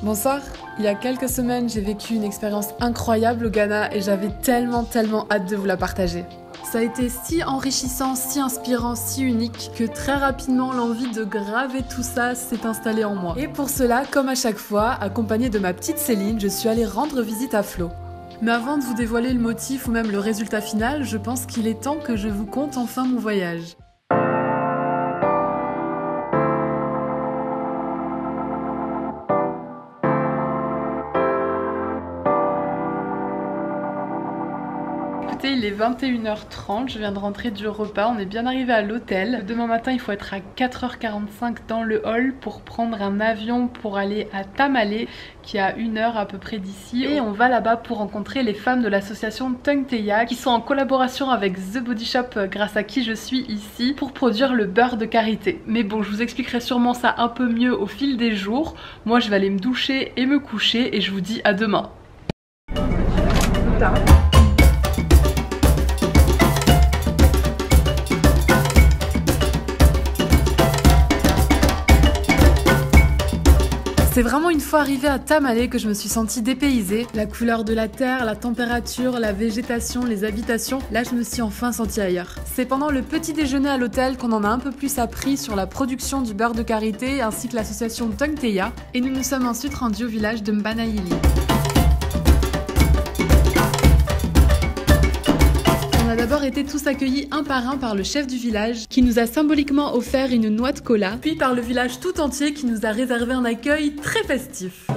Bonsoir, il y a quelques semaines, j'ai vécu une expérience incroyable au Ghana et j'avais tellement hâte de vous la partager. Ça a été si enrichissant, si inspirant, si unique que très rapidement l'envie de graver tout ça s'est installée en moi. Et pour cela, comme à chaque fois, accompagnée de ma petite Céline, je suis allée rendre visite à Flo. Mais avant de vous dévoiler le motif ou même le résultat final, je pense qu'il est temps que je vous conte enfin mon voyage. Il est 21h30, je viens de rentrer du repas, on est bien arrivé à l'hôtel. Demain matin il faut être à 4h45 dans le hall pour prendre un avion pour aller à Tamale qui est à 1 heure à peu près d'ici. Et on va là-bas pour rencontrer les femmes de l'association Tungteya qui sont en collaboration avec The Body Shop grâce à qui je suis ici pour produire le beurre de karité. Mais bon, je vous expliquerai sûrement ça un peu mieux au fil des jours. Moi je vais aller me doucher et me coucher et je vous dis à demain. C'est vraiment une fois arrivée à Tamale que je me suis sentie dépaysée. La couleur de la terre, la température, la végétation, les habitations, là je me suis enfin sentie ailleurs. C'est pendant le petit déjeuner à l'hôtel qu'on en a un peu plus appris sur la production du beurre de karité ainsi que l'association Tungteya et nous nous sommes ensuite rendus au village de Mbanayili. On a d'abord été tous accueillis un par un par le chef du village qui nous a symboliquement offert une noix de cola, puis par le village tout entier qui nous a réservé un accueil très festif.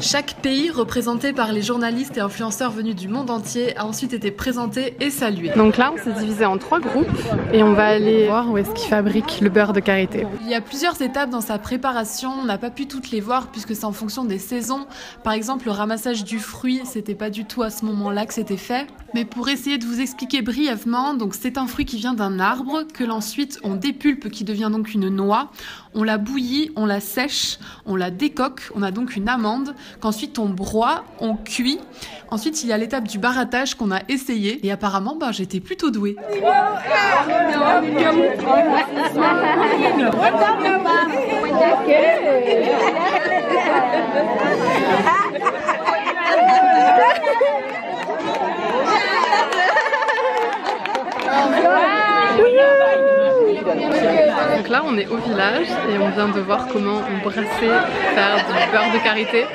Chaque pays, représenté par les journalistes et influenceurs venus du monde entier, a ensuite été présenté et salué. Donc là, on s'est divisé en 3 groupes et on va aller voir où est-ce qu'ils fabriquent le beurre de karité. Il y a plusieurs étapes dans sa préparation, on n'a pas pu toutes les voir puisque c'est en fonction des saisons. Par exemple, le ramassage du fruit, c'était pas du tout à ce moment-là que c'était fait. Mais pour essayer de vous expliquer brièvement, donc c'est un fruit qui vient d'un arbre que l'ensuite on dépulpe qui devient donc une noix. On la bouillit, on la sèche, on la décoque, on a donc une amande qu'ensuite on broie, on cuit. Ensuite il y a l'étape du barattage qu'on a essayé et apparemment j'étais plutôt douée. Donc là on est au village et on vient de voir comment on brassait faire du beurre de karité.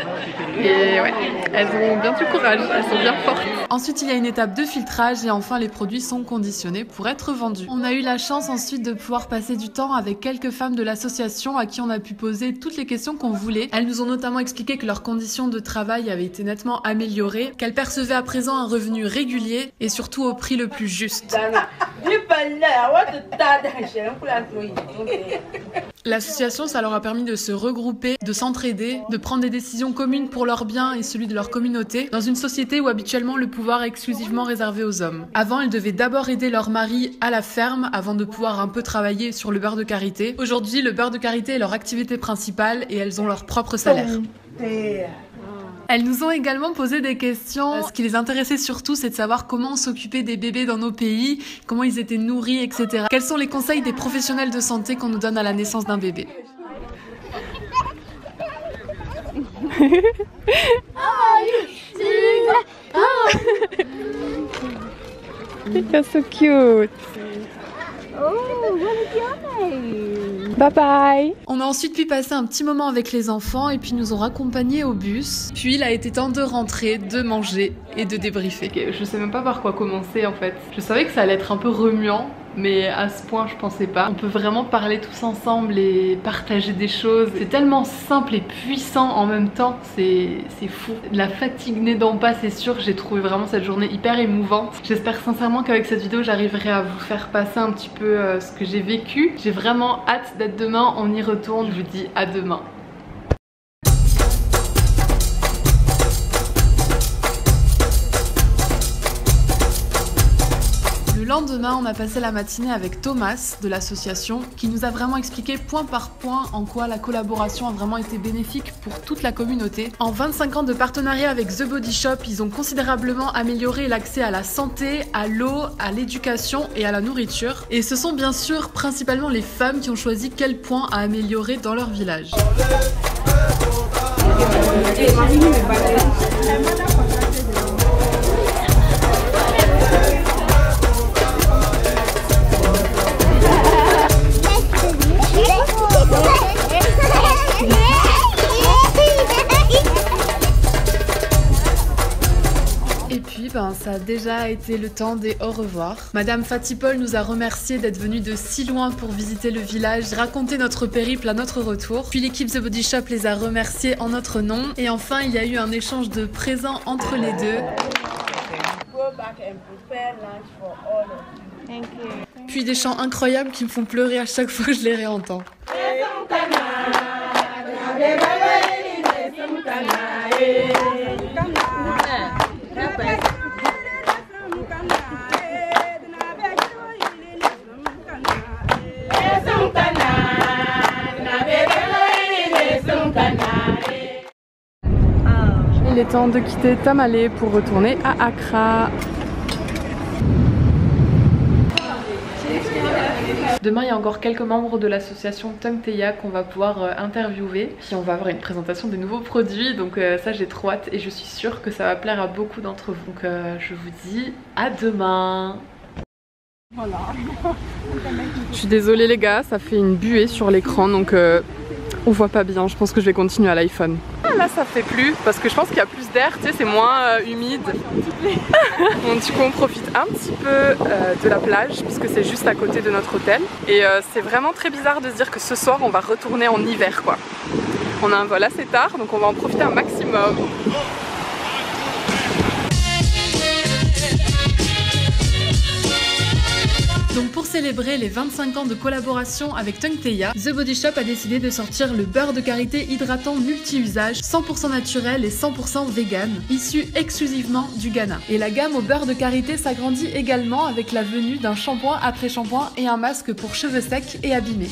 Et ouais, elles ont bien du courage, elles sont bien fortes. Ensuite il y a une étape de filtrage et enfin les produits sont conditionnés pour être vendus. On a eu la chance ensuite de pouvoir passer du temps avec quelques femmes de l'association à qui on a pu poser toutes les questions qu'on voulait. Elles nous ont notamment expliqué que leurs conditions de travail avaient été nettement améliorées, qu'elles percevaient à présent un revenu régulier et surtout au prix le plus juste. L'association, ça leur a permis de se regrouper, de s'entraider, de prendre des décisions communes pour leur bien et celui de leur communauté, dans une société où habituellement le pouvoir est exclusivement réservé aux hommes. Avant, elles devaient d'abord aider leur mari à la ferme avant de pouvoir un peu travailler sur le beurre de karité. Aujourd'hui, le beurre de karité est leur activité principale et elles ont leur propre salaire. Elles nous ont également posé des questions. Ce qui les intéressait surtout, c'est de savoir comment s'occuper des bébés dans nos pays, comment ils étaient nourris, etc. Quels sont les conseils des professionnels de santé qu'on nous donne à la naissance d'un bébé? You're so cute. Oh, what is your name? Bye bye. On a ensuite pu passer un petit moment avec les enfants et puis nous ont raccompagnés au bus. Puis il a été temps de rentrer, de manger et de débriefer. Okay, je sais même pas par quoi commencer en fait. Je savais que ça allait être un peu remuant, mais à ce point je pensais pas. On peut vraiment parler tous ensemble et partager des choses. C'est tellement simple et puissant en même temps, c'est fou. La fatigue n'aidant pas, c'est sûr, j'ai trouvé vraiment cette journée hyper émouvante. J'espère sincèrement qu'avec cette vidéo j'arriverai à vous faire passer un petit peu ce que j'ai vécu. J'ai vraiment hâte d'être demain, on y retourne, je vous dis à demain. Le lendemain, on a passé la matinée avec Thomas de l'association qui nous a vraiment expliqué point par point en quoi la collaboration a vraiment été bénéfique pour toute la communauté. En 25 ans de partenariat avec The Body Shop, ils ont considérablement amélioré l'accès à la santé, à l'eau, à l'éducation et à la nourriture. Et ce sont bien sûr principalement les femmes qui ont choisi quel point à améliorer dans leur village. Ça a déjà été le temps des au revoir. Madame Fatipol nous a remercié d'être venue de si loin pour visiter le village, raconter notre périple à notre retour. Puis l'équipe The Body Shop les a remerciés en notre nom. Et enfin, il y a eu un échange de présents entre les deux. Puis des chants incroyables qui me font pleurer à chaque fois que je les réentends. Il est temps de quitter Tamale pour retourner à Accra. Demain, il y a encore quelques membres de l'association Tungteya qu'on va pouvoir interviewer. Puis on va avoir une présentation des nouveaux produits, donc ça j'ai trop hâte et je suis sûre que ça va plaire à beaucoup d'entre vous. Donc je vous dis à demain. Voilà. Je suis désolée les gars, ça fait une buée sur l'écran donc on voit pas bien. Je pense que je vais continuer à l'iPhone. Là ça fait plus parce que je pense qu'il y a plus d'air, tu sais, c'est moins humide. Donc du coup on profite un petit peu de la plage puisque c'est juste à côté de notre hôtel. Et c'est vraiment très bizarre de se dire que ce soir on va retourner en hiver quoi. On a un vol assez tard donc on va en profiter un maximum. Donc pour célébrer les 25 ans de collaboration avec Tungteya, The Body Shop a décidé de sortir le beurre de karité hydratant multi-usage 100% naturel et 100% vegan, issu exclusivement du Ghana. Et la gamme au beurre de karité s'agrandit également avec la venue d'un shampoing après shampoing et un masque pour cheveux secs et abîmés.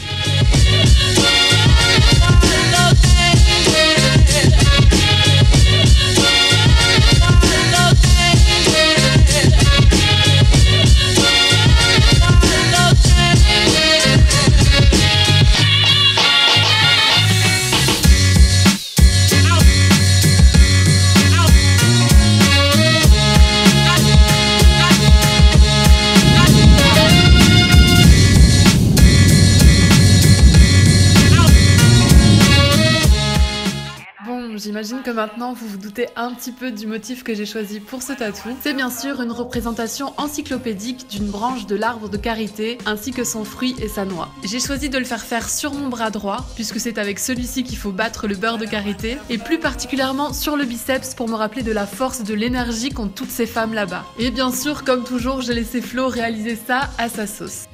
J'imagine que maintenant vous vous doutez un petit peu du motif que j'ai choisi pour ce tatou. C'est bien sûr une représentation encyclopédique d'une branche de l'arbre de karité ainsi que son fruit et sa noix. J'ai choisi de le faire sur mon bras droit puisque c'est avec celui-ci qu'il faut battre le beurre de karité et plus particulièrement sur le biceps pour me rappeler de la force, de l'énergie qu'ont toutes ces femmes là-bas. Et bien sûr, comme toujours, j'ai laissé Flo réaliser ça à sa sauce.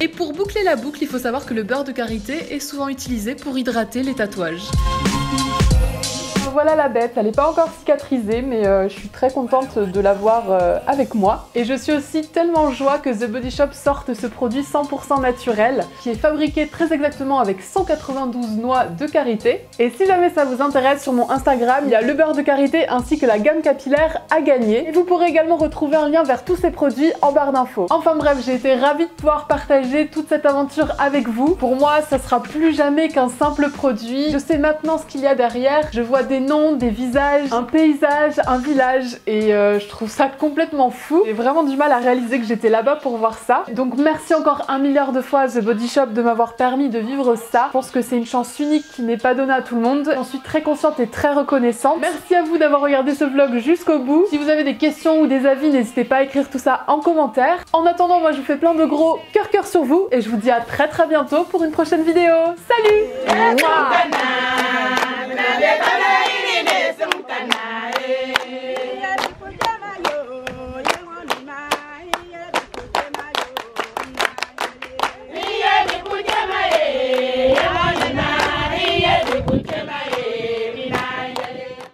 Et pour boucler la boucle, il faut savoir que le beurre de karité est souvent utilisé pour hydrater les tatouages. Voilà la bête, elle n'est pas encore cicatrisée mais je suis très contente de l'avoir avec moi. Et je suis aussi tellement en joie que The Body Shop sorte ce produit 100% naturel qui est fabriqué très exactement avec 192 noix de karité. Et si jamais ça vous intéresse, sur mon Instagram, il y a le beurre de karité ainsi que la gamme capillaire à gagner. Et vous pourrez également retrouver un lien vers tous ces produits en barre d'infos. Enfin bref, j'ai été ravie de pouvoir partager toute cette aventure avec vous. Pour moi, ça sera plus jamais qu'un simple produit. Je sais maintenant ce qu'il y a derrière. Je vois des noms, des visages, un paysage, un village et je trouve ça complètement fou. J'ai vraiment du mal à réaliser que j'étais là-bas pour voir ça. Donc merci encore 1 milliard de fois à The Body Shop de m'avoir permis de vivre ça. Je pense que c'est une chance unique qui n'est pas donnée à tout le monde. J'en suis très consciente et très reconnaissante. Merci à vous d'avoir regardé ce vlog jusqu'au bout. Si vous avez des questions ou des avis, n'hésitez pas à écrire tout ça en commentaire. En attendant, moi je vous fais plein de gros cœur sur vous et je vous dis à très bientôt pour une prochaine vidéo. Salut!